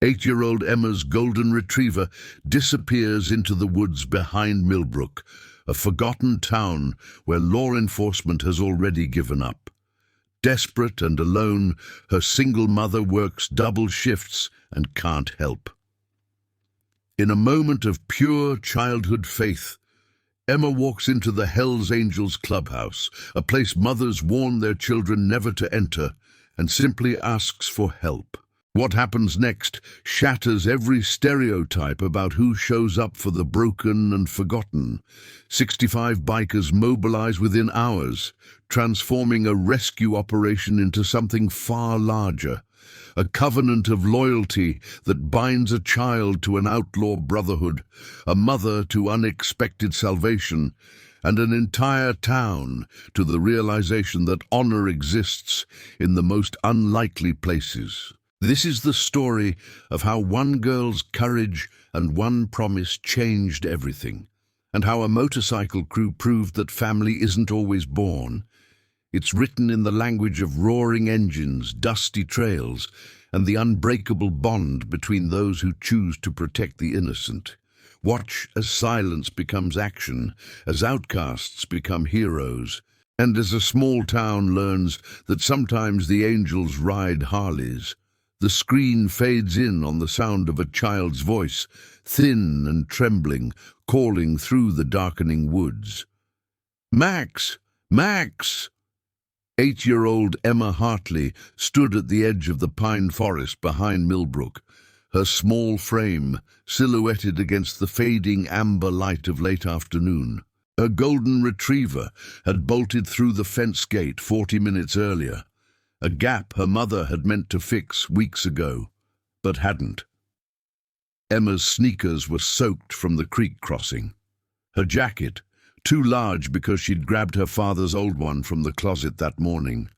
8-year-old Emma's golden retriever disappears into the woods behind Millbrook, a forgotten town where law enforcement has already given up. Desperate and alone, her single mother works double shifts and can't help. In a moment of pure childhood faith, Emma walks into the Hells Angels clubhouse, a place mothers warn their children never to enter, and simply asks for help. What happens next shatters every stereotype about who shows up for the broken and forgotten. 65 bikers mobilize within hours, transforming a rescue operation into something far larger. A covenant of loyalty that binds a child to an outlaw brotherhood, a mother to unexpected salvation, and an entire town to the realization that honor exists in the most unlikely places. This is the story of how one girl's courage and one promise changed everything, and how a motorcycle crew proved that family isn't always born. It's written in the language of roaring engines, dusty trails, and the unbreakable bond between those who choose to protect the innocent. Watch as silence becomes action, as outcasts become heroes, and as a small town learns that sometimes the angels ride Harleys. The screen fades in on the sound of a child's voice, thin and trembling, calling through the darkening woods. "Max! Max!" 8-year-old Emma Hartley stood at the edge of the pine forest behind Millbrook, her small frame silhouetted against the fading amber light of late afternoon. Her golden retriever had bolted through the fence gate 40 minutes earlier, a gap her mother had meant to fix weeks ago, but hadn't. Emma's sneakers were soaked from the creek crossing. Her jacket, too large because she'd grabbed her father's old one from the closet that morning,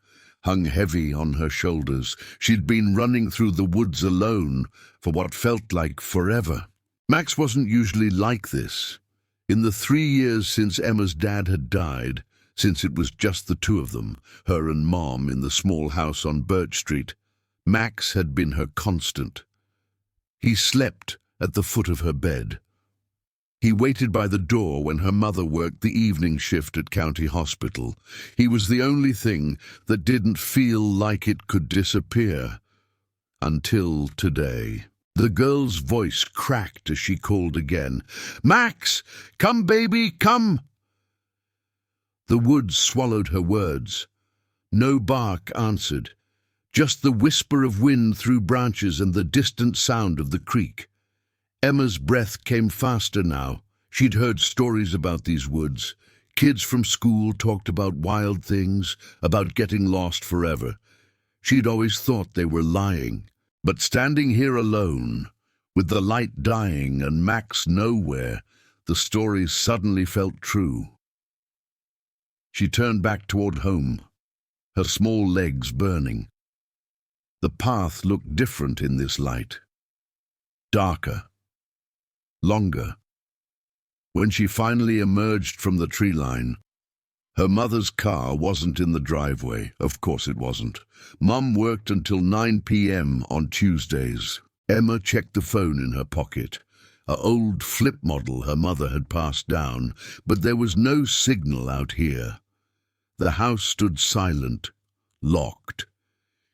hung heavy on her shoulders. She'd been running through the woods alone for what felt like forever. Max wasn't usually like this. In the 3 years since Emma's dad had died, since it was just the two of them, her and Mom in the small house on Birch Street, Max had been her constant. He slept at the foot of her bed. He waited by the door when her mother worked the evening shift at County Hospital. He was the only thing that didn't feel like it could disappear. Until today. The girl's voice cracked as she called again. "Max! Come, baby, come!" The woods swallowed her words. No bark answered, just the whisper of wind through branches and the distant sound of the creek. Emma's breath came faster now. She'd heard stories about these woods. Kids from school talked about wild things, about getting lost forever. She'd always thought they were lying. But standing here alone, with the light dying and Max nowhere, the stories suddenly felt true. She turned back toward home, her small legs burning. The path looked different in this light. Darker. Longer. When she finally emerged from the tree line, her mother's car wasn't in the driveway. Of course it wasn't. Mum worked until 9 p.m. on Tuesdays. Emma checked the phone in her pocket. An old flip model her mother had passed down, but there was no signal out here. The house stood silent, locked.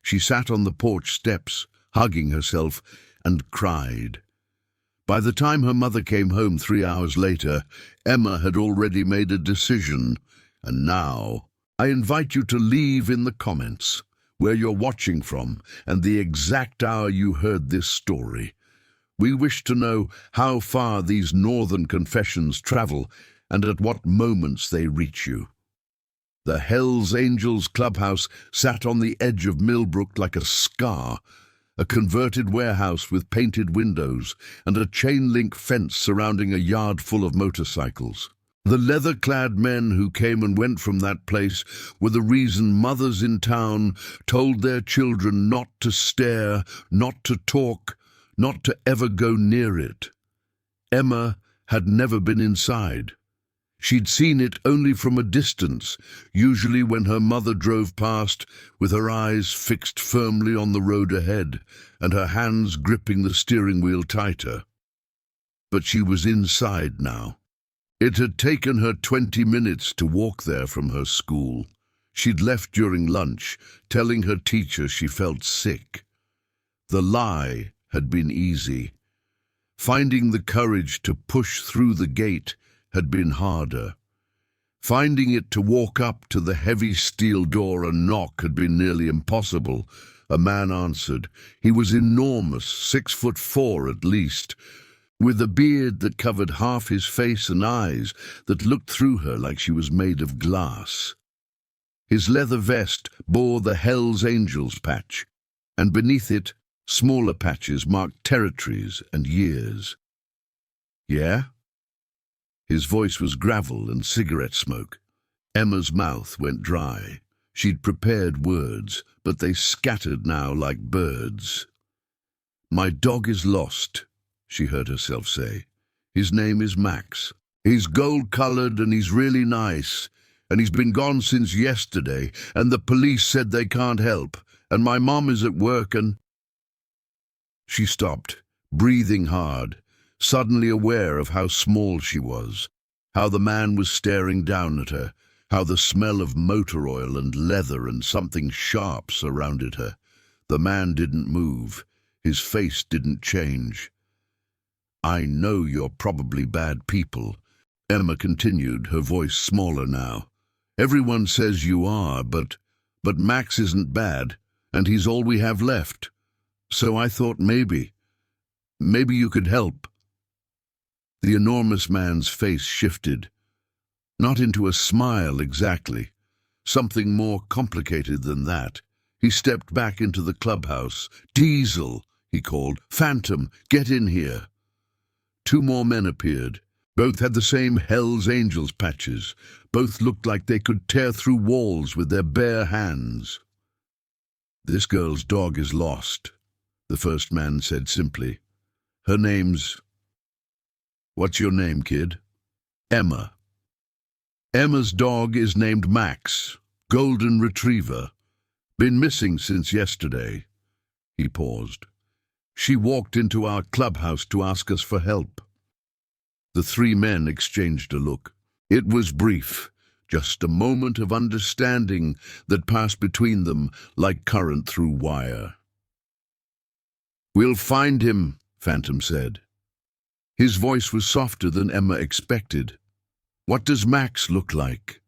She sat on the porch steps, hugging herself, and cried. By the time her mother came home 3 hours later, Emma had already made a decision. And now, I invite you to leave in the comments where you're watching from and the exact hour you heard this story. We wish to know how far these northern confessions travel and at what moments they reach you. The Hells Angels clubhouse sat on the edge of Millbrook like a scar, a converted warehouse with painted windows and a chain-link fence surrounding a yard full of motorcycles. The leather-clad men who came and went from that place were the reason mothers in town told their children not to stare, not to talk, not to ever go near it. Emma had never been inside. She'd seen it only from a distance, usually when her mother drove past with her eyes fixed firmly on the road ahead and her hands gripping the steering wheel tighter. But she was inside now. It had taken her 20 minutes to walk there from her school. She'd left during lunch, telling her teacher she felt sick. The lie had been easy. Finding the courage to push through the gate had been harder. Finding it to walk up to the heavy steel door and knock had been nearly impossible. A man answered. He was enormous, 6'4" at least, with a beard that covered half his face and eyes that looked through her like she was made of glass. His leather vest bore the Hell's Angels patch, and beneath it, smaller patches marked territories and years. "Yeah?" His voice was gravel and cigarette smoke. Emma's mouth went dry. She'd prepared words, but they scattered now like birds. "My dog is lost," she heard herself say. "His name is Max. He's gold-colored and he's really nice, and he's been gone since yesterday, and the police said they can't help, and my mom is at work and—" She stopped, breathing hard, suddenly aware of how small she was, how the man was staring down at her, how the smell of motor oil and leather and something sharp surrounded her. The man didn't move. His face didn't change. "I know you're probably bad people," Emma continued, her voice smaller now. "Everyone says you are, but Max isn't bad, and he's all we have left. So I thought maybe you could help." The enormous man's face shifted. Not into a smile exactly. Something more complicated than that. He stepped back into the clubhouse. "Diesel," he called. "Phantom, get in here." 2 more men appeared. Both had the same Hell's Angels patches. Both looked like they could tear through walls with their bare hands. "This girl's dog is lost," the first man said simply. "Her name's—" "What's your name, kid?" "Emma." "Emma's dog is named Max, golden retriever. Been missing since yesterday." He paused. "She walked into our clubhouse to ask us for help." The 3 men exchanged a look. It was brief, just a moment of understanding that passed between them like current through wire. "We'll find him," Phantom said. His voice was softer than Emma expected. "What does Max look like?"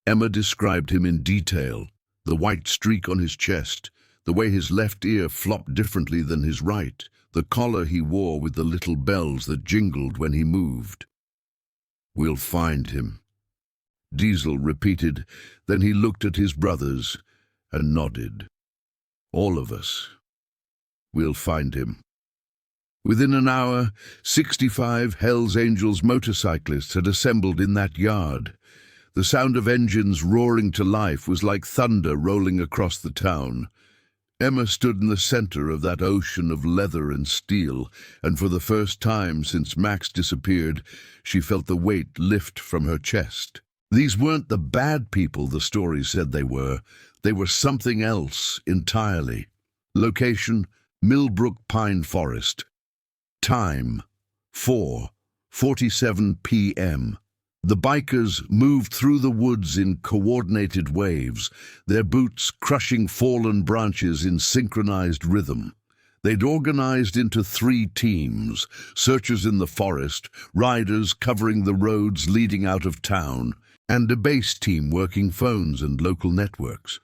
Emma described him in detail, the white streak on his chest, the way his left ear flopped differently than his right, the collar he wore with the little bells that jingled when he moved. "We'll find him," Diesel repeated. Then he looked at his brothers and nodded. "All of us. We'll find him." Within an hour, 65 Hell's Angels motorcyclists had assembled in that yard. The sound of engines roaring to life was like thunder rolling across the town. Emma stood in the center of that ocean of leather and steel, and for the first time since Max disappeared, she felt the weight lift from her chest. These weren't the bad people the stories said they were. They were something else entirely. Location: Millbrook Pine Forest. Time: 4:47 p.m. The bikers moved through the woods in coordinated waves, their boots crushing fallen branches in synchronized rhythm. They'd organized into 3 teams: searchers in the forest, riders covering the roads leading out of town, and a base team working phones and local networks.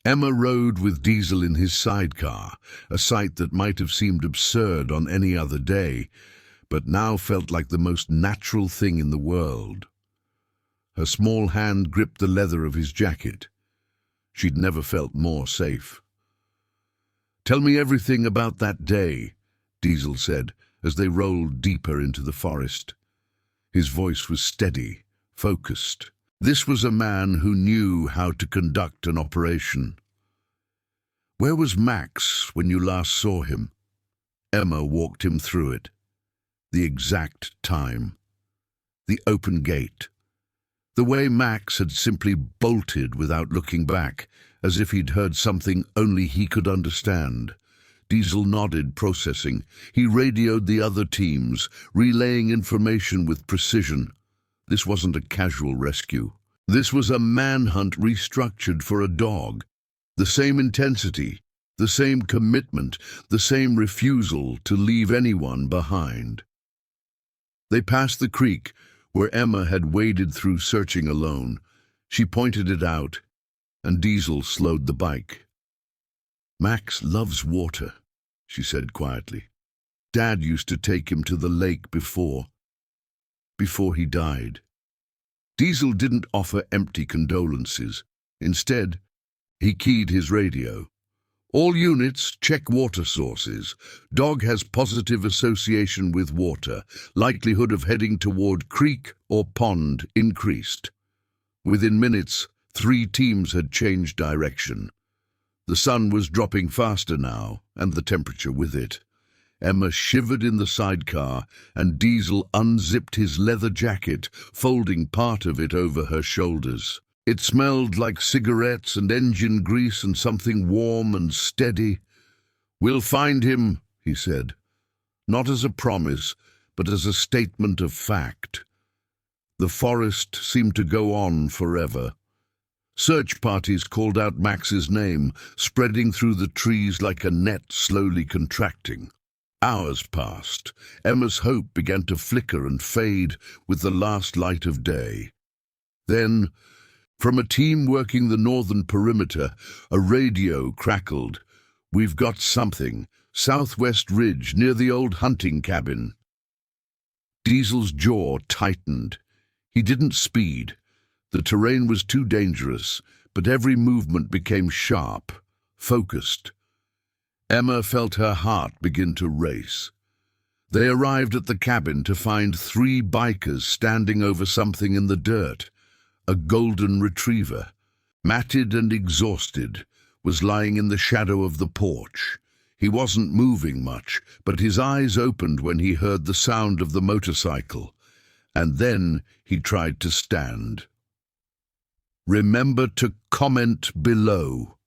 Emma rode with Diesel in his sidecar, a sight that might have seemed absurd on any other day, but now felt like the most natural thing in the world. Her small hand gripped the leather of his jacket. She'd never felt more safe. "Tell me everything about that day," Diesel said, as they rolled deeper into the forest. His voice was steady, focused. This was a man who knew how to conduct an operation. "Where was Max when you last saw him?" Emma walked him through it. The exact time. the open gate. The way Max had simply bolted without looking back, as if he'd heard something only he could understand. Diesel nodded, processing. He radioed the other teams, relaying information with precision. This wasn't a casual rescue. This was a manhunt restructured for a dog. The same intensity, the same commitment, the same refusal to leave anyone behind. They passed the creek, where Emma had waded through searching alone. She pointed it out, and Diesel slowed the bike. "Max loves water," she said quietly. "Dad used to take him to the lake before he died." Diesel didn't offer empty condolences. Instead, he keyed his radio. "All units, check water sources. Dog has positive association with water. Likelihood of heading toward creek or pond increased." Within minutes, 3 teams had changed direction. The sun was dropping faster now, and the temperature with it. Emma shivered in the sidecar, and Diesel unzipped his leather jacket, folding part of it over her shoulders. It smelled like cigarettes and engine grease and something warm and steady. "We'll find him," he said, not as a promise, but as a statement of fact. The forest seemed to go on forever. Search parties called out Max's name, spreading through the trees like a net slowly contracting. Hours passed. Emma's hope began to flicker and fade with the last light of day. Then, from a team working the northern perimeter, a radio crackled. "We've got something. Southwest ridge, near the old hunting cabin." Diesel's jaw tightened. He didn't speed. The terrain was too dangerous, but every movement became sharp, focused. Emma felt her heart begin to race. They arrived at the cabin to find 3 bikers standing over something in the dirt. A golden retriever, matted and exhausted, was lying in the shadow of the porch. He wasn't moving much, but his eyes opened when he heard the sound of the motorcycle. And then he tried to stand. Remember to comment below.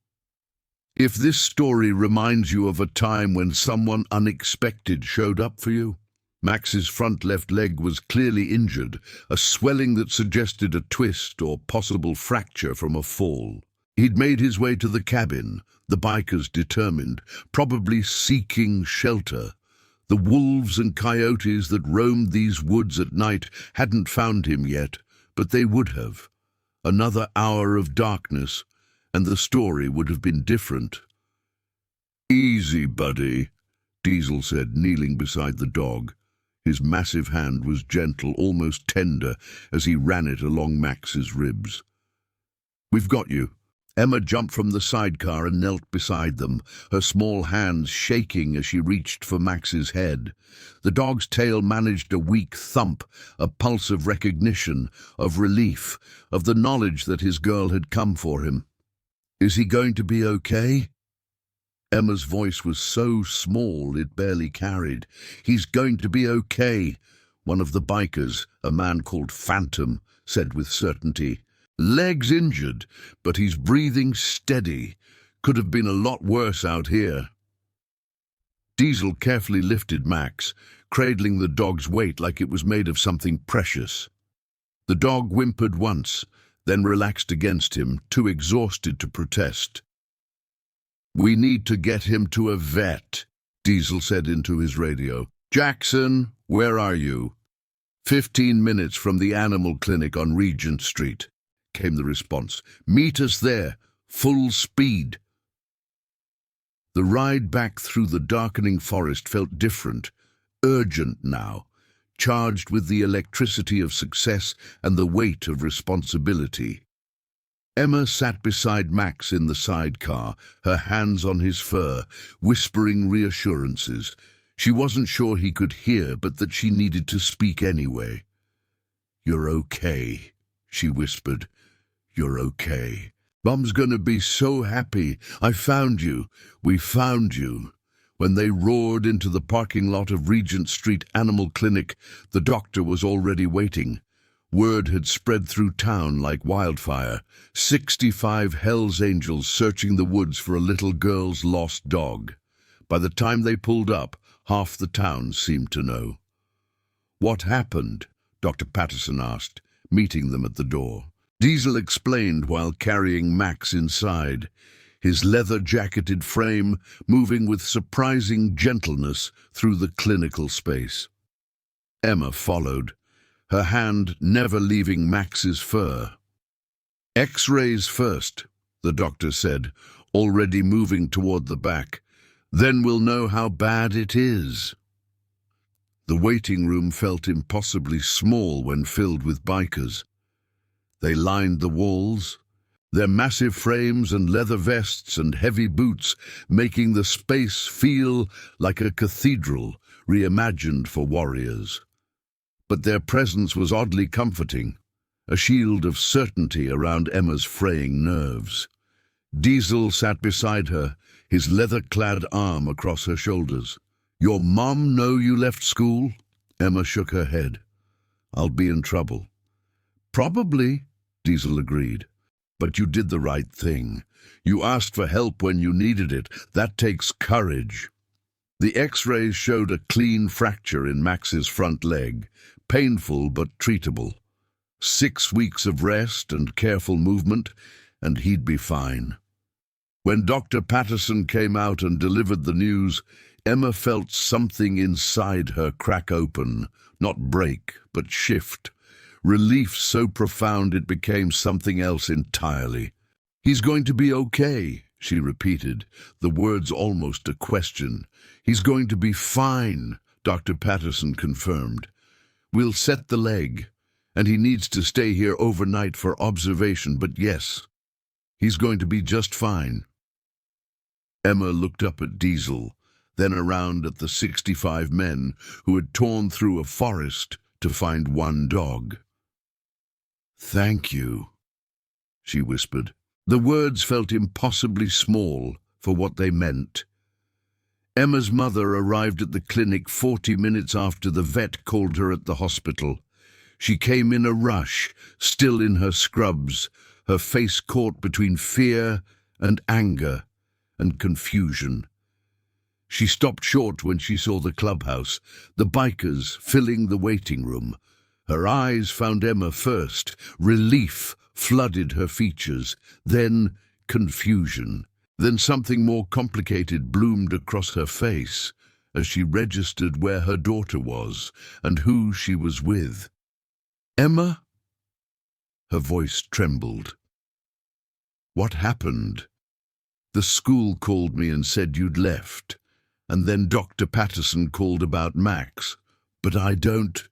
If this story reminds you of a time when someone unexpected showed up for you. Max's front left leg was clearly injured, a swelling that suggested a twist or possible fracture from a fall. He'd made his way to the cabin, the bikers determined, probably seeking shelter. The wolves and coyotes that roamed these woods at night hadn't found him yet, but they would have. Another hour of darkness, and the story would have been different. "Easy, buddy," Diesel said, kneeling beside the dog. His massive hand was gentle, almost tender, as he ran it along Max's ribs. "We've got you." Emma jumped from the sidecar and knelt beside them, her small hands shaking as she reached for Max's head. The dog's tail managed a weak thump, a pulse of recognition, of relief, of the knowledge that his girl had come for him. "Is he going to be okay?" Emma's voice was so small it barely carried. "He's going to be okay," one of the bikers, a man called Phantom, said with certainty. "Legs injured, but he's breathing steady. Could have been a lot worse out here." Diesel carefully lifted Max, cradling the dog's weight like it was made of something precious. The dog whimpered once, then relaxed against him, too exhausted to protest. "We need to get him to a vet," Diesel said into his radio. "Jackson, where are you?" 15 minutes from the animal clinic on Regent Street, came the response. "Meet us there, full speed." The ride back through the darkening forest felt different, urgent now, charged with the electricity of success and the weight of responsibility. Emma sat beside Max in the sidecar, her hands on his fur, whispering reassurances. She wasn't sure he could hear, but that she needed to speak anyway. "You're okay," she whispered. "You're okay. Mom's gonna be so happy. I found you. We found you." When they roared into the parking lot of Regent Street Animal Clinic, the doctor was already waiting. Word had spread through town like wildfire. 65 Hell's Angels searching the woods for a little girl's lost dog. By the time they pulled up, half the town seemed to know. "What happened?" Dr. Patterson asked, meeting them at the door. Diesel explained while carrying Max inside, his leather-jacketed frame moving with surprising gentleness through the clinical space. Emma followed, her hand never leaving Max's fur. "X-rays first," the doctor said, already moving toward the back. "Then we'll know how bad it is." The waiting room felt impossibly small when filled with bikers. They lined the walls, their massive frames and leather vests and heavy boots making the space feel like a cathedral reimagined for warriors. But their presence was oddly comforting, a shield of certainty around Emma's fraying nerves. Diesel sat beside her, his leather-clad arm across her shoulders. "Your mom know you left school?" Emma shook her head. "I'll be in trouble." "Probably," Diesel agreed. "But you did the right thing. You asked for help when you needed it. That takes courage." The X-rays showed a clean fracture in Max's front leg, painful but treatable. 6 weeks of rest and careful movement, and he'd be fine. When Dr. Patterson came out and delivered the news, Emma felt something inside her crack open, not break, but shift. Relief so profound it became something else entirely. "He's going to be okay," she repeated, the words almost a question. "He's going to be fine," Dr. Patterson confirmed. "We'll set the leg, and he needs to stay here overnight for observation, but yes, he's going to be just fine." Emma looked up at Diesel, then around at the 65 men who had torn through a forest to find one dog. "Thank you," she whispered. The words felt impossibly small for what they meant. Emma's mother arrived at the clinic 40 minutes after the vet called her at the hospital. She came in a rush, still in her scrubs, her face caught between fear and anger and confusion. She stopped short when she saw the clubhouse, the bikers filling the waiting room. Her eyes found Emma first. Relief flooded her features, then confusion. Then something more complicated bloomed across her face as she registered where her daughter was and who she was with. "Emma?" Her voice trembled. "What happened?" "The school called me and said you'd left, and then Dr. Patterson called about Max, but I don't—"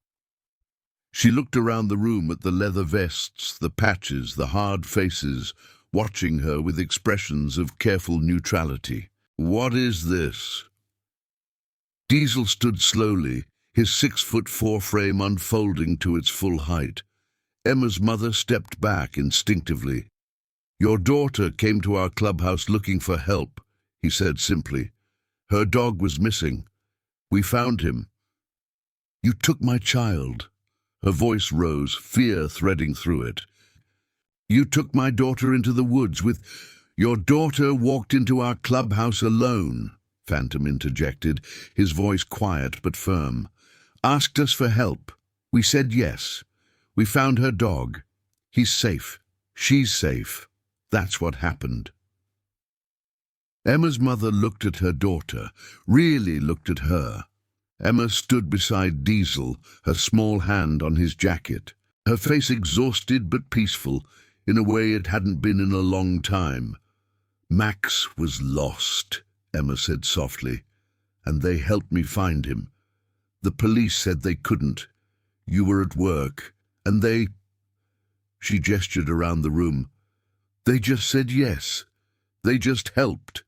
She looked around the room at the leather vests, the patches, the hard faces, watching her with expressions of careful neutrality. "What is this?" Diesel stood slowly, his 6'4" frame unfolding to its full height. Emma's mother stepped back instinctively. "Your daughter came to our clubhouse looking for help," he said simply. "Her dog was missing. We found him." "You took my child." Her voice rose, fear threading through it. "You took my daughter into the woods with—" "Your daughter walked into our clubhouse alone," Phantom interjected, his voice quiet but firm. "Asked us for help. We said yes. We found her dog. He's safe. She's safe. That's what happened." Emma's mother looked at her daughter, really looked at her. Emma stood beside Diesel, her small hand on his jacket, her face exhausted but peaceful, in a way it hadn't been in a long time. "Max was lost," Emma said softly, "and they helped me find him. The police said they couldn't. You were at work, and they—" She gestured around the room. "They just said yes. They just helped."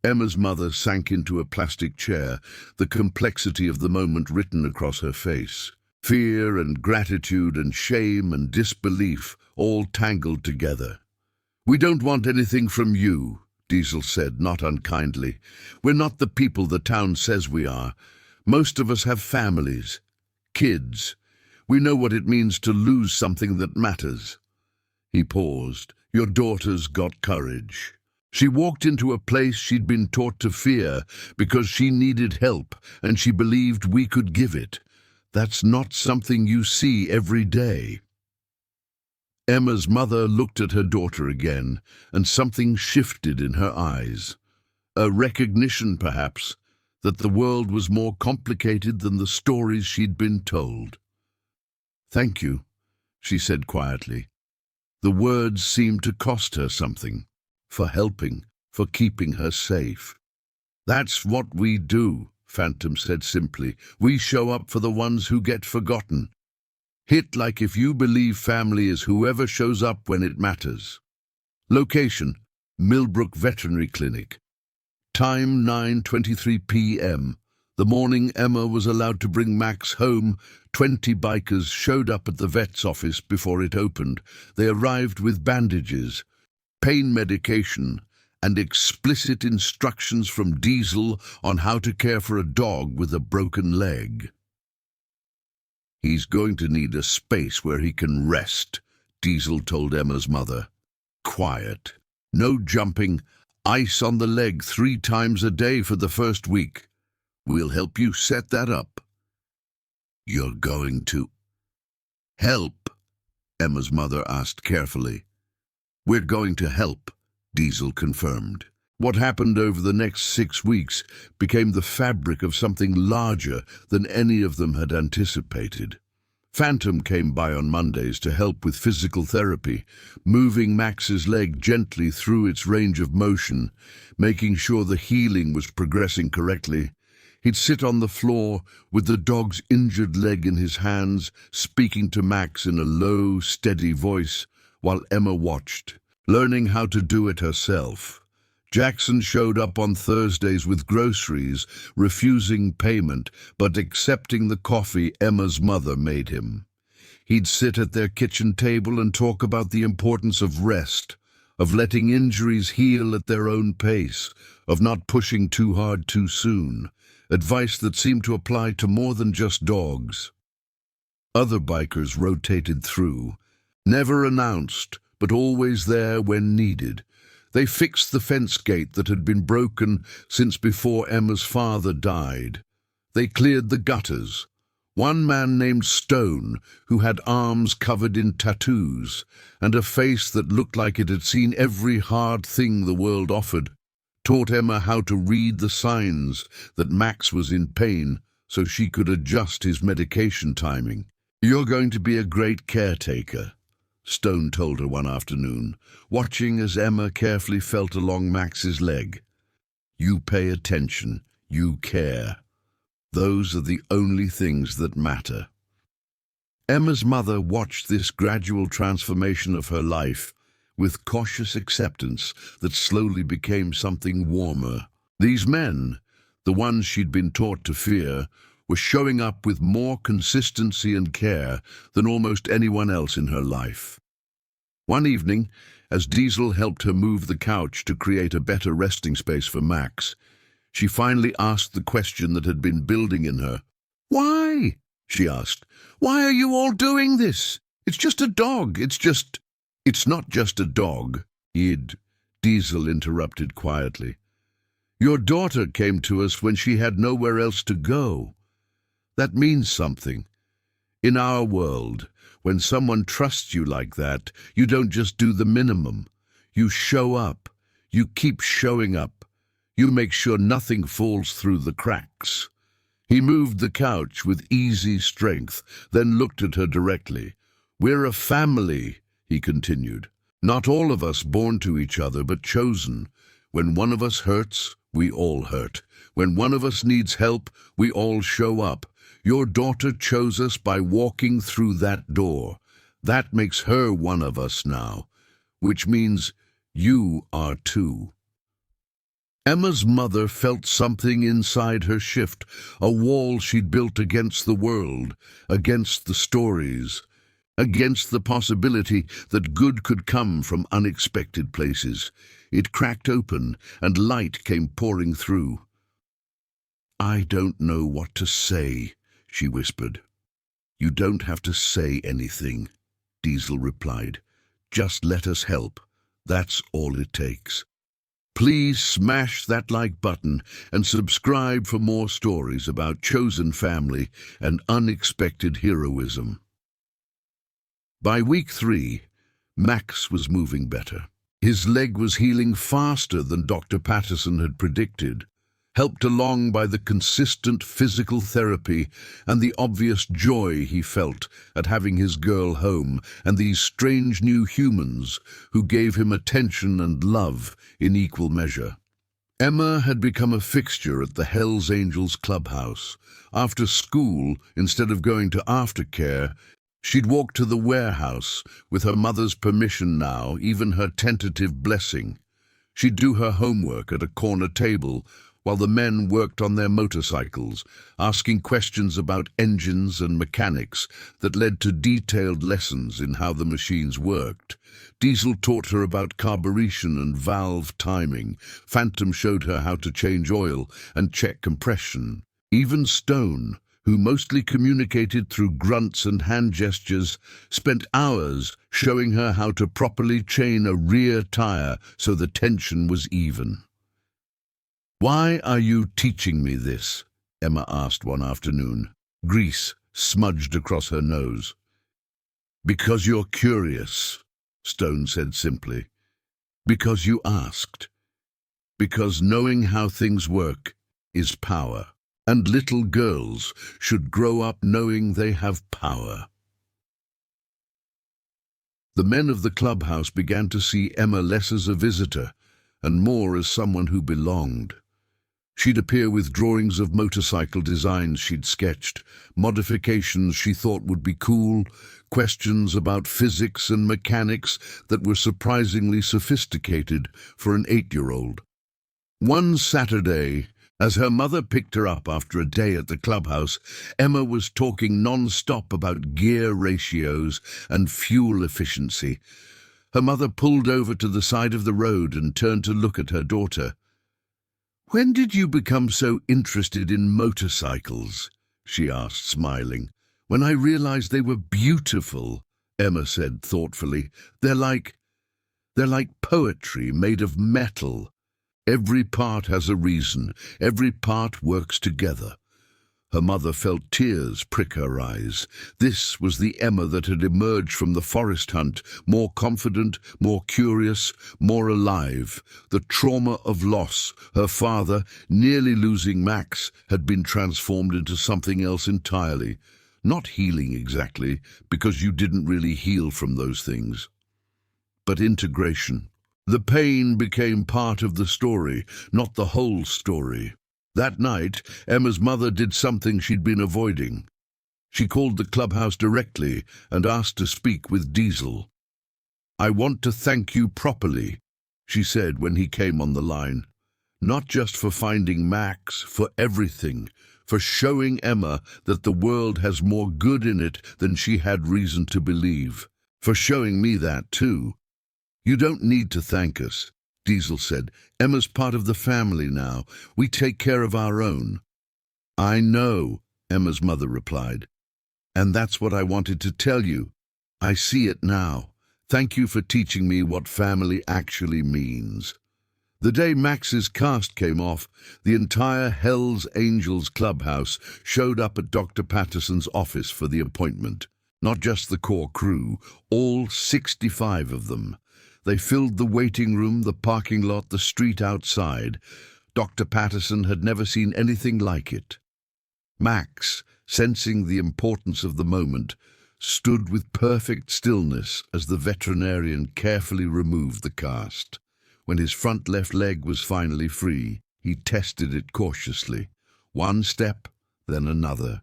Emma's mother sank into a plastic chair, the complexity of the moment written across her face. Fear and gratitude and shame and disbelief all tangled together. "We don't want anything from you," Diesel said, not unkindly. "We're not the people the town says we are. Most of us have families, kids. We know what it means to lose something that matters." He paused. "Your daughter's got courage. She walked into a place she'd been taught to fear because she needed help and she believed we could give it. That's not something you see every day." Emma's mother looked at her daughter again, and something shifted in her eyes. A recognition, perhaps, that the world was more complicated than the stories she'd been told. "Thank you," she said quietly. The words seemed to cost her something. For helping, for keeping her safe. "That's what we do," Phantom said simply. "We show up for the ones who get forgotten. Hit like if you believe family is whoever shows up when it matters." Location: Millbrook Veterinary Clinic. Time: 9:23 p.m. The morning Emma was allowed to bring Max home, 20 bikers showed up at the vet's office before it opened. They arrived with bandages, pain medication, and explicit instructions from Diesel on how to care for a dog with a broken leg. "He's going to need a space where he can rest," Diesel told Emma's mother. "Quiet. No jumping. Ice on the leg 3 times a day for the first week. We'll help you set that up." "You're going to help?" Emma's mother asked carefully. "We're going to help," Diesel confirmed. What happened over the next 6 weeks became the fabric of something larger than any of them had anticipated. Phantom came by on Mondays to help with physical therapy, moving Max's leg gently through its range of motion, making sure the healing was progressing correctly. He'd sit on the floor with the dog's injured leg in his hands, speaking to Max in a low, steady voice, while Emma watched, learning how to do it herself. Jackson showed up on Thursdays with groceries, refusing payment, but accepting the coffee Emma's mother made him. He'd sit at their kitchen table and talk about the importance of rest, of letting injuries heal at their own pace, of not pushing too hard too soon, advice that seemed to apply to more than just dogs. Other bikers rotated through, never announced, but always there when needed. They fixed the fence gate that had been broken since before Emma's father died. They cleared the gutters. One man named Stone, who had arms covered in tattoos and a face that looked like it had seen every hard thing the world offered, taught Emma how to read the signs that Max was in pain so she could adjust his medication timing. "You're going to be a great caretaker," Stone told her one afternoon, watching as Emma carefully felt along Max's leg. "You pay attention, you care. Those are the only things that matter." Emma's mother watched this gradual transformation of her life with cautious acceptance that slowly became something warmer. These men, the ones she'd been taught to fear, were showing up with more consistency and care than almost anyone else in her life. One evening, as Diesel helped her move the couch to create a better resting space for Max, she finally asked the question that had been building in her. "Why?" she asked. "Why are you all doing this? It's just a dog. It's not just a dog, Diesel interrupted quietly. "Your daughter came to us when she had nowhere else to go. That means something. In our world, when someone trusts you like that, you don't just do the minimum. You show up. You keep showing up. You make sure nothing falls through the cracks." He moved the couch with easy strength, then looked at her directly. "We're a family," he continued. "Not all of us born to each other, but chosen. When one of us hurts, we all hurt. When one of us needs help, we all show up. Your daughter chose us by walking through that door. That makes her one of us now, which means you are too." Emma's mother felt something inside her shift, a wall she'd built against the world, against the stories, against the possibility that good could come from unexpected places. It cracked open, and light came pouring through. "I don't know what to say," she whispered. "You don't have to say anything," Diesel replied. "Just let us help. That's all it takes." Please smash that like button and subscribe for more stories about chosen family and unexpected heroism. By week 3, Max was moving better. His leg was healing faster than Dr. Patterson had predicted, helped along by the consistent physical therapy and the obvious joy he felt at having his girl home and these strange new humans who gave him attention and love in equal measure. Emma had become a fixture at the Hells Angels clubhouse. After school, instead of going to aftercare, she'd walk to the warehouse with her mother's permission now, even her tentative blessing. She'd do her homework at a corner table while the men worked on their motorcycles, asking questions about engines and mechanics that led to detailed lessons in how the machines worked. Diesel taught her about carburation and valve timing. Phantom showed her how to change oil and check compression. Even Stone, who mostly communicated through grunts and hand gestures, spent hours showing her how to properly chain a rear tire so the tension was even. "Why are you teaching me this?" Emma asked one afternoon. Grease smudged across her nose. "Because you're curious," Stone said simply. "Because you asked. Because knowing how things work is power. And little girls should grow up knowing they have power." The men of the clubhouse began to see Emma less as a visitor and more as someone who belonged. She'd appear with drawings of motorcycle designs she'd sketched, modifications she thought would be cool, questions about physics and mechanics that were surprisingly sophisticated for an 8-year-old. One Saturday, as her mother picked her up after a day at the clubhouse, Emma was talking non-stop about gear ratios and fuel efficiency. Her mother pulled over to the side of the road and turned to look at her daughter. "When did you become so interested in motorcycles?" she asked, smiling. "When I realized they were beautiful," Emma said thoughtfully. They're like poetry made of metal. Every part has a reason. Every part works together." Her mother felt tears prick her eyes. This was the Emma that had emerged from the forest hunt, more confident, more curious, more alive. The trauma of loss, her father, nearly losing Max, had been transformed into something else entirely. Not healing exactly, because you didn't really heal from those things. But integration. The pain became part of the story, not the whole story. That night, Emma's mother did something she'd been avoiding. She called the clubhouse directly and asked to speak with Diesel. "I want to thank you properly," she said when he came on the line. "Not just for finding Max, for everything, for showing Emma that the world has more good in it than she had reason to believe. For showing me that, too." "You don't need to thank us," Diesel said. "Emma's part of the family now. We take care of our own." "I know," Emma's mother replied. "And that's what I wanted to tell you. I see it now. Thank you for teaching me what family actually means." The day Max's cast came off, the entire Hells Angels clubhouse showed up at Dr. Patterson's office for the appointment. Not just the core crew, all 65 of them. They filled the waiting room, the parking lot, the street outside. Dr. Patterson had never seen anything like it. Max, sensing the importance of the moment, stood with perfect stillness as the veterinarian carefully removed the cast. When his front left leg was finally free, he tested it cautiously. One step, then another.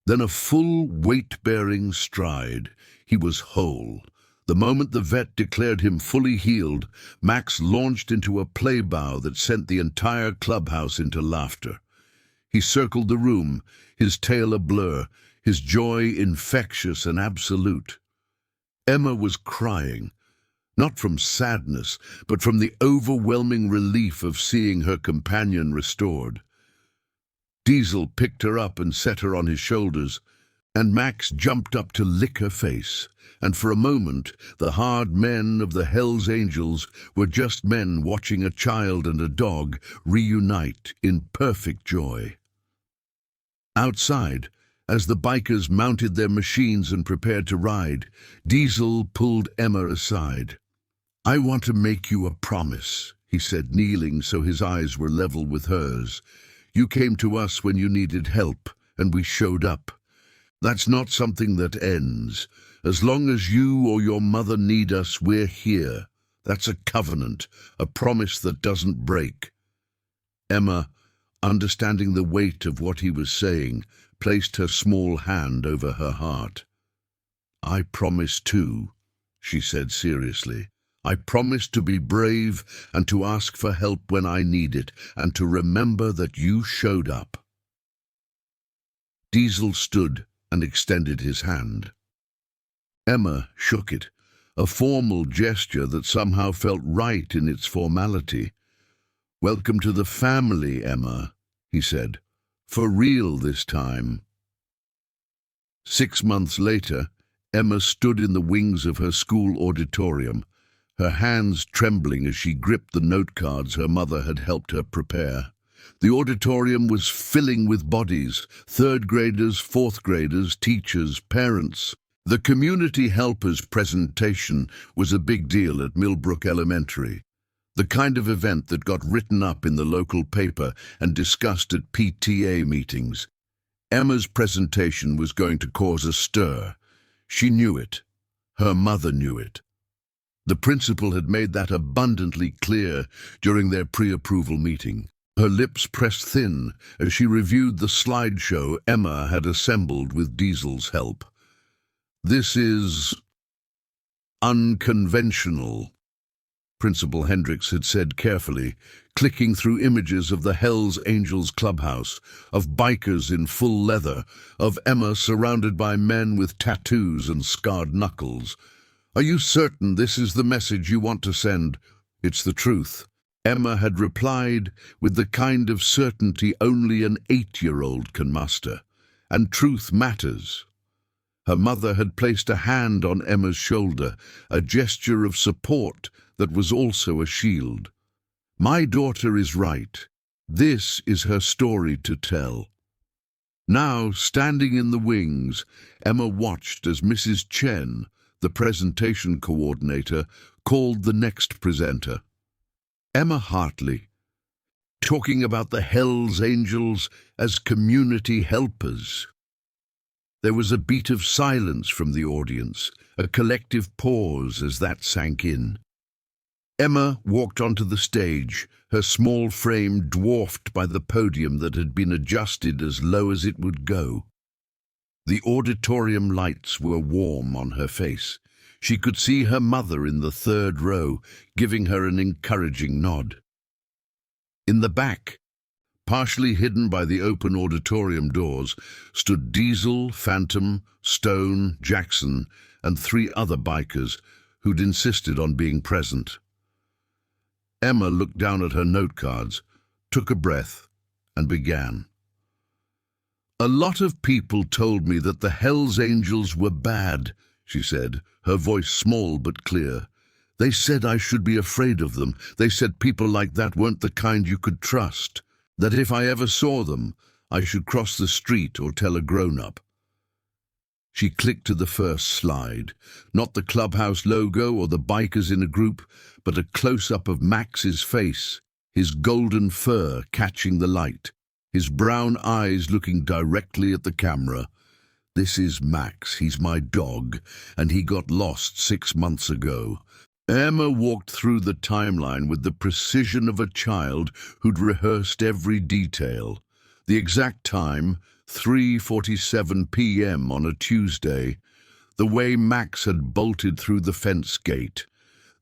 Then a full weight-bearing stride. He was whole. The moment the vet declared him fully healed, Max launched into a play-bow that sent the entire clubhouse into laughter. He circled the room, his tail a blur, his joy infectious and absolute. Emma was crying, not from sadness, but from the overwhelming relief of seeing her companion restored. Diesel picked her up and set her on his shoulders. And Max jumped up to lick her face, and for a moment the hard men of the Hells Angels were just men watching a child and a dog reunite in perfect joy. Outside, as the bikers mounted their machines and prepared to ride, Diesel pulled Emma aside. "I want to make you a promise," he said, kneeling so his eyes were level with hers. "You came to us when you needed help, and we showed up. That's not something that ends. As long as you or your mother need us, we're here. That's a covenant, a promise that doesn't break." Emma, understanding the weight of what he was saying, placed her small hand over her heart. "I promise too," she said seriously. "I promise to be brave and to ask for help when I need it, and to remember that you showed up." Diesel stood and extended his hand. Emma shook it, a formal gesture that somehow felt right in its formality. "Welcome to the family, Emma," he said. "For real this time." 6 months later, Emma stood in the wings of her school auditorium, her hands trembling as she gripped the note cards her mother had helped her prepare. The auditorium was filling with bodies: third graders, fourth graders, teachers, parents. The community helpers presentation was a big deal at Millbrook Elementary, the kind of event that got written up in the local paper and discussed at PTA meetings. Emma's presentation was going to cause a stir. She knew it. Her mother knew it. The principal had made that abundantly clear during their pre-approval meeting. Her lips pressed thin as she reviewed the slideshow Emma had assembled with Diesel's help. "This is unconventional," Principal Hendricks had said carefully, clicking through images of the Hells Angels clubhouse, of bikers in full leather, of Emma surrounded by men with tattoos and scarred knuckles. "Are you certain this is the message you want to send?" "It's the truth," Emma had replied with the kind of certainty only an 8-year-old can muster. "And truth matters." Her mother had placed a hand on Emma's shoulder, a gesture of support that was also a shield. "My daughter is right. This is her story to tell." Now, standing in the wings, Emma watched as Mrs. Chen, the presentation coordinator, called the next presenter. Emma Hartley, talking about the Hells Angels as community helpers. There was a beat of silence from the audience, a collective pause as that sank in. Emma walked onto the stage, her small frame dwarfed by the podium that had been adjusted as low as it would go. The auditorium lights were warm on her face. She could see her mother in the third row, giving her an encouraging nod. In the back, partially hidden by the open auditorium doors, stood Diesel, Phantom, Stone, Jackson, and 3 other bikers who'd insisted on being present. Emma looked down at her note cards, took a breath, and began. "A lot of people told me that the Hells Angels were bad," she said, her voice small but clear. "They said I should be afraid of them. They said people like that weren't the kind you could trust. That if I ever saw them, I should cross the street or tell a grown-up." She clicked to the first slide. Not the clubhouse logo or the bikers in a group, but a close-up of Max's face, his golden fur catching the light, his brown eyes looking directly at the camera. "This is Max. He's my dog, and he got lost 6 months ago." Emma walked through the timeline with the precision of a child who'd rehearsed every detail. The exact time, 3:47 p.m. on a Tuesday. The way Max had bolted through the fence gate.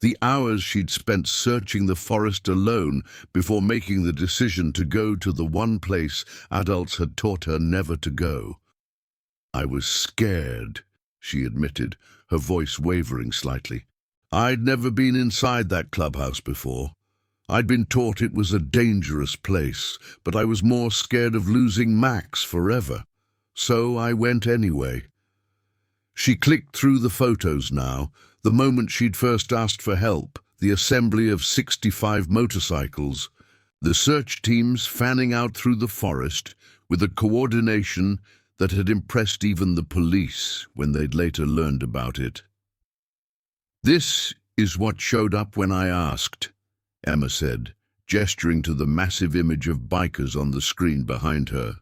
The hours she'd spent searching the forest alone before making the decision to go to the one place adults had taught her never to go. "I was scared," she admitted, her voice wavering slightly. "I'd never been inside that clubhouse before. I'd been taught it was a dangerous place, but I was more scared of losing Max forever. So I went anyway. She clicked through the photos now, the moment she'd first asked for help, the assembly of 65 motorcycles, the search teams fanning out through the forest with a coordination that had impressed even the police when they'd later learned about it. "This is what showed up when I asked," Emma said, gesturing to the massive image of bikers on the screen behind her.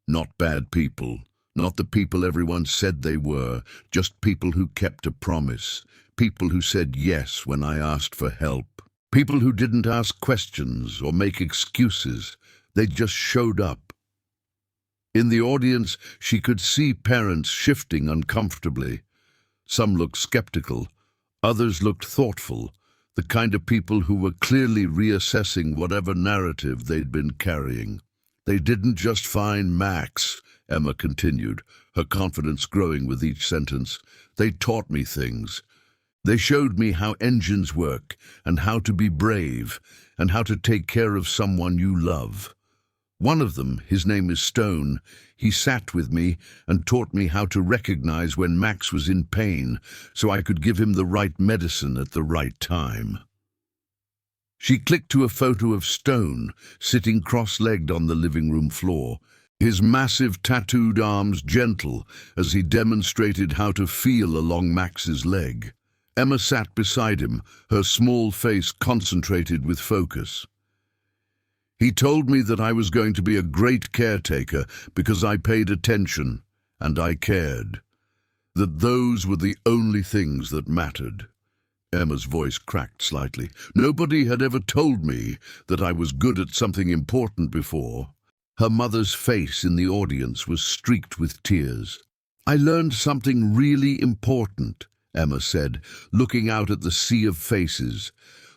"Not bad people. Not the people everyone said they were, just people who kept a promise, people who said yes when I asked for help, people who didn't ask questions or make excuses, they just showed up." In the audience, she could see parents shifting uncomfortably. Some looked skeptical, others looked thoughtful, the kind of people who were clearly reassessing whatever narrative they'd been carrying. "They didn't just find Max," Emma continued, her confidence growing with each sentence. "They taught me things. They showed me how engines work, and how to be brave, and how to take care of someone you love. One of them, his name is Stone, he sat with me and taught me how to recognize when Max was in pain, so I could give him the right medicine at the right time." She clicked to a photo of Stone, sitting cross-legged on the living room floor, his massive tattooed arms gentle as he demonstrated how to feel along Max's leg. Emma sat beside him, her small face concentrated with focus. "He told me that I was going to be a great caretaker because I paid attention and I cared. That those were the only things that mattered." Emma's voice cracked slightly. "Nobody had ever told me that I was good at something important before." Her mother's face in the audience was streaked with tears. "I learned something really important," Emma said, looking out at the sea of faces.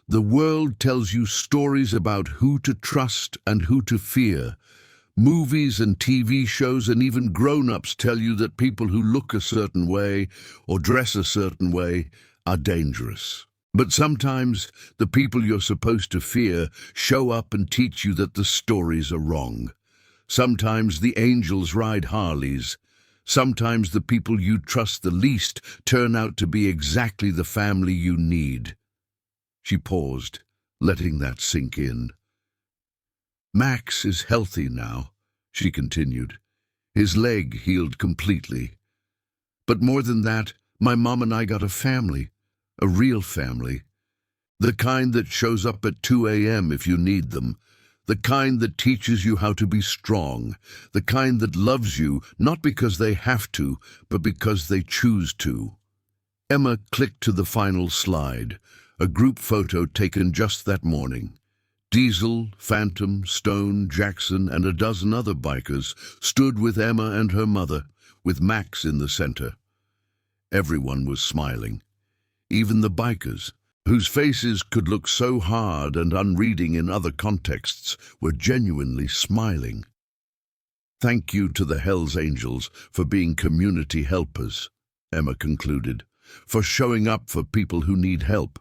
"The world tells you stories about who to trust and who to fear. Movies and TV shows and even grown-ups tell you that people who look a certain way or dress a certain way are dangerous. But sometimes the people you're supposed to fear show up and teach you that the stories are wrong. Sometimes the angels ride Harleys. Sometimes the people you trust the least turn out to be exactly the family you need." She paused, letting that sink in. "Max is healthy now," she continued. "His leg healed completely. But more than that, my mom and I got a family, a real family. The kind that shows up at 2 a.m. if you need them. The kind that teaches you how to be strong. The kind that loves you, not because they have to, but because they choose to." Emma clicked to the final slide, a group photo taken just that morning. Diesel, Phantom, Stone, Jackson, and a dozen other bikers stood with Emma and her mother, with Max in the center. Everyone was smiling. Even the bikers, whose faces could look so hard and unreading in other contexts, were genuinely smiling. "Thank you to the Hells Angels for being community helpers," Emma concluded, "for showing up for people who need help,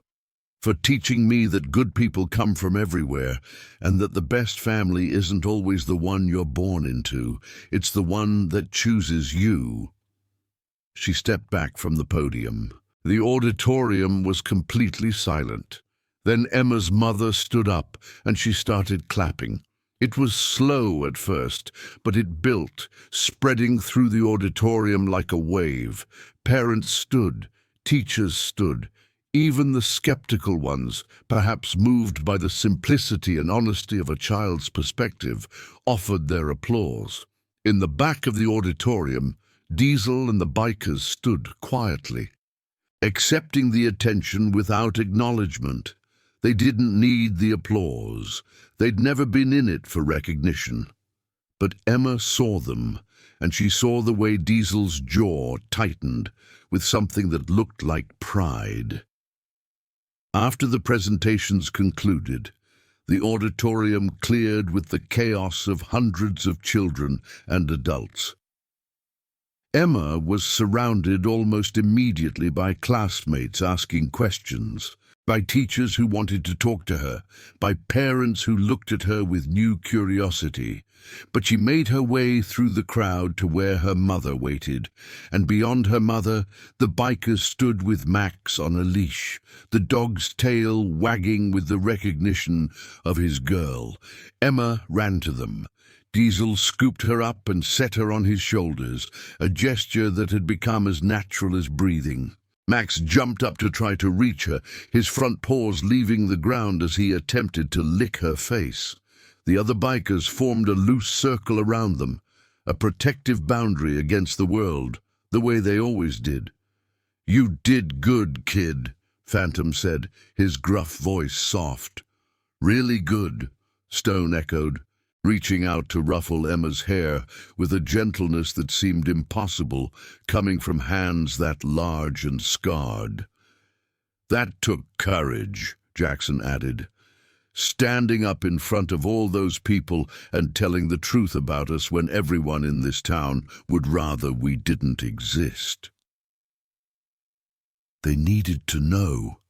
for teaching me that good people come from everywhere and that the best family isn't always the one you're born into, it's the one that chooses you." She stepped back from the podium. The auditorium was completely silent. Then Emma's mother stood up and she started clapping. It was slow at first, but it built, spreading through the auditorium like a wave. Parents stood, teachers stood, even the skeptical ones, perhaps moved by the simplicity and honesty of a child's perspective, offered their applause. In the back of the auditorium, Diesel and the bikers stood quietly, accepting the attention without acknowledgement. They didn't need the applause. They'd never been in it for recognition. But Emma saw them, and she saw the way Diesel's jaw tightened with something that looked like pride. After the presentations concluded, the auditorium cleared with the chaos of hundreds of children and adults. Emma was surrounded almost immediately by classmates asking questions, by teachers who wanted to talk to her, by parents who looked at her with new curiosity. but she made her way through the crowd to where her mother waited, and beyond her mother, the bikers stood with Max on a leash, the dog's tail wagging with the recognition of his girl. Emma ran to them. Diesel scooped her up and set her on his shoulders, a gesture that had become as natural as breathing. Max jumped up to try to reach her, his front paws leaving the ground as he attempted to lick her face. The other bikers formed a loose circle around them, a protective boundary against the world, the way they always did. "You did good, kid," Phantom said, his gruff voice soft. "Really good," Stone echoed, reaching out to ruffle Emma's hair with a gentleness that seemed impossible, coming from hands that large and scarred. "That took courage," Jackson added. "Standing up in front of all those people and telling the truth about us when everyone in this town would rather we didn't exist." "They needed to know,"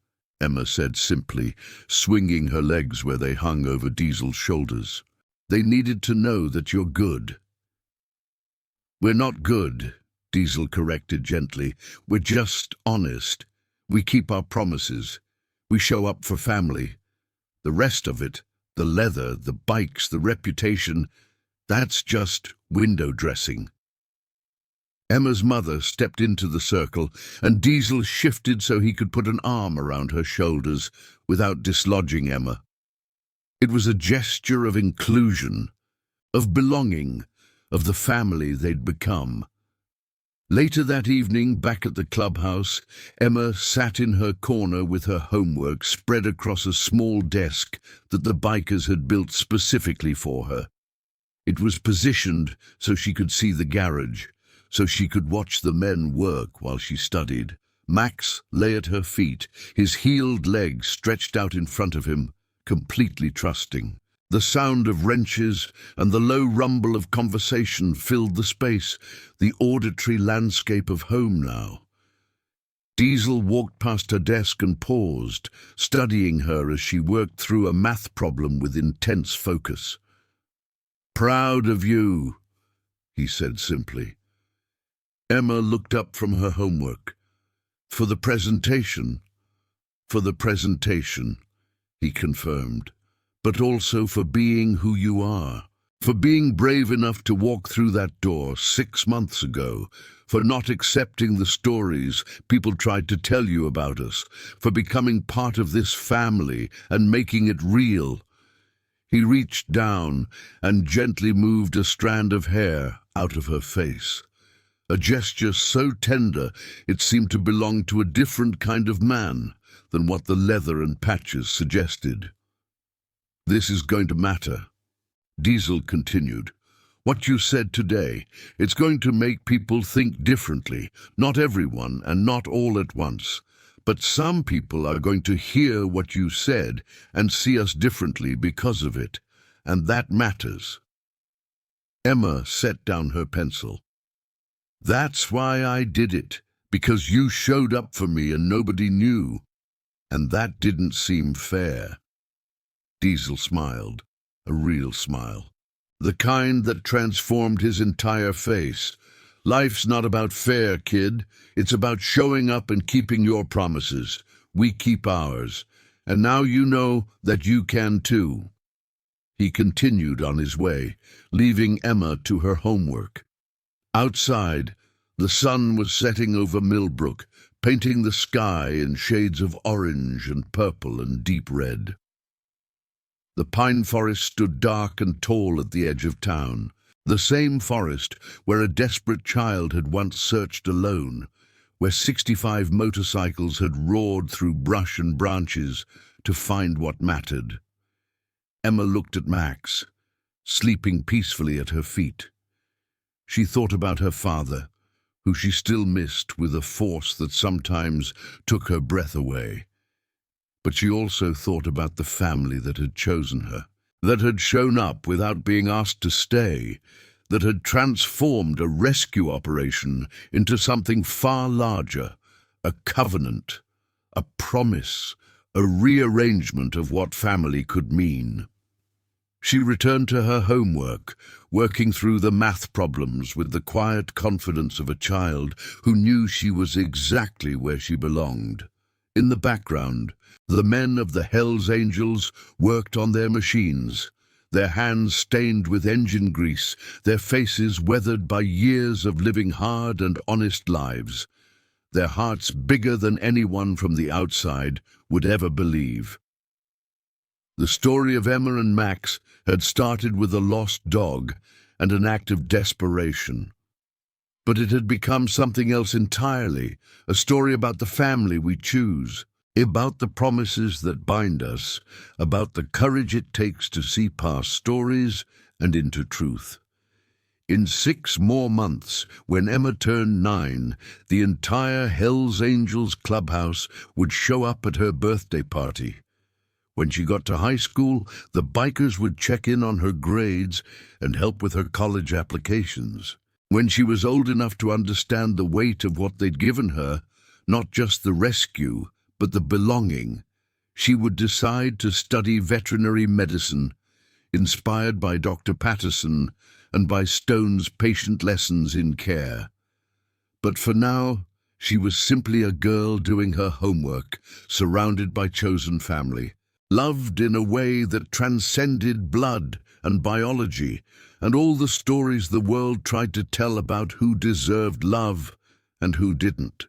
Emma said simply, swinging her legs where they hung over Diesel's shoulders. "They needed to know that you're good." "We're not good," Diesel corrected gently. "We're just honest. We keep our promises. We show up for family. The rest of it, the leather, the bikes, the reputation, that's just window dressing." Emma's mother stepped into the circle, and Diesel shifted so he could put an arm around her shoulders without dislodging Emma. It was a gesture of inclusion, of belonging, of the family they'd become. Later that evening, back at the clubhouse, Emma sat in her corner with her homework spread across a small desk that the bikers had built specifically for her. It was positioned so she could see the garage, so she could watch the men work while she studied. Max lay at her feet, his heeled legs stretched out in front of him, completely trusting. The sound of wrenches and the low rumble of conversation filled the space, the auditory landscape of home now. Diesel walked past her desk and paused, studying her as she worked through a math problem with intense focus. "Proud of you," he said simply. Emma looked up from her homework. "For the presentation?" "For the presentation," he confirmed, "but also for being who you are, for being brave enough to walk through that door 6 months ago, for not accepting the stories people tried to tell you about us, for becoming part of this family and making it real." He reached down and gently moved a strand of hair out of her face, a gesture so tender it seemed to belong to a different kind of man than what the leather and patches suggested. "This is going to matter," Diesel continued. "What you said today, it's going to make people think differently. Not everyone and not all at once. But some people are going to hear what you said and see us differently because of it. And that matters." Emma set down her pencil. "That's why I did it, because you showed up for me and nobody knew. And that didn't seem fair." Diesel smiled, a real smile, the kind that transformed his entire face. "Life's not about fair, kid. It's about showing up and keeping your promises. We keep ours. And now you know that you can too." He continued on his way, leaving Emma to her homework. Outside, the sun was setting over Millbrook, painting the sky in shades of orange and purple and deep red. The pine forest stood dark and tall at the edge of town, the same forest where a desperate child had once searched alone, where 65 motorcycles had roared through brush and branches to find what mattered. Emma looked at Max, sleeping peacefully at her feet. She thought about her father, who she still missed with a force that sometimes took her breath away. But she also thought about the family that had chosen her, that had shown up without being asked to stay, that had transformed a rescue operation into something far larger, a covenant, a promise, a rearrangement of what family could mean. She returned to her homework, working through the math problems with the quiet confidence of a child who knew she was exactly where she belonged. In the background, the men of the Hells Angels worked on their machines, their hands stained with engine grease, their faces weathered by years of living hard and honest lives, their hearts bigger than anyone from the outside would ever believe. The story of Emma and Max had started with a lost dog and an act of desperation. But it had become something else entirely, a story about the family we choose, about the promises that bind us, about the courage it takes to see past stories and into truth. In 6 more months, when Emma turned 9, the entire Hells Angels clubhouse would show up at her birthday party. When she got to high school, the bikers would check in on her grades and help with her college applications. When she was old enough to understand the weight of what they'd given her, not just the rescue, but the belonging, she would decide to study veterinary medicine, inspired by Dr. Patterson and by Stone's patient lessons in care. But for now, she was simply a girl doing her homework, surrounded by chosen family, loved in a way that transcended blood and biology and all the stories the world tried to tell about who deserved love and who didn't.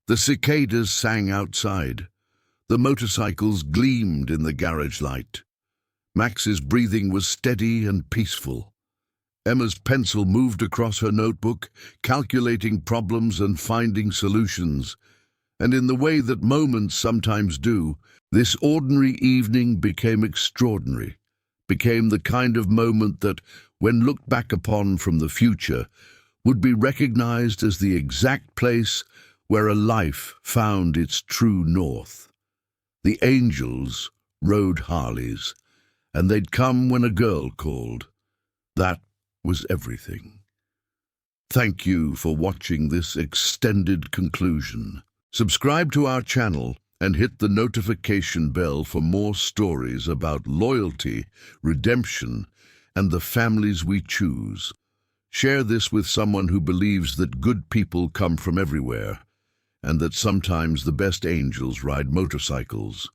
The cicadas sang outside. The motorcycles gleamed in the garage light. Max's breathing was steady and peaceful. Emma's pencil moved across her notebook, calculating problems and finding solutions. And in the way that moments sometimes do, this ordinary evening became extraordinary, became the kind of moment that, when looked back upon from the future, would be recognized as the exact place where a life found its true north. The angels rode Harleys, and they'd come when a girl called. That was everything. Thank you for watching this extended conclusion. Subscribe to our channel and hit the notification bell for more stories about loyalty, redemption, and the families we choose. Share this with someone who believes that good people come from everywhere, and that sometimes the best angels ride motorcycles.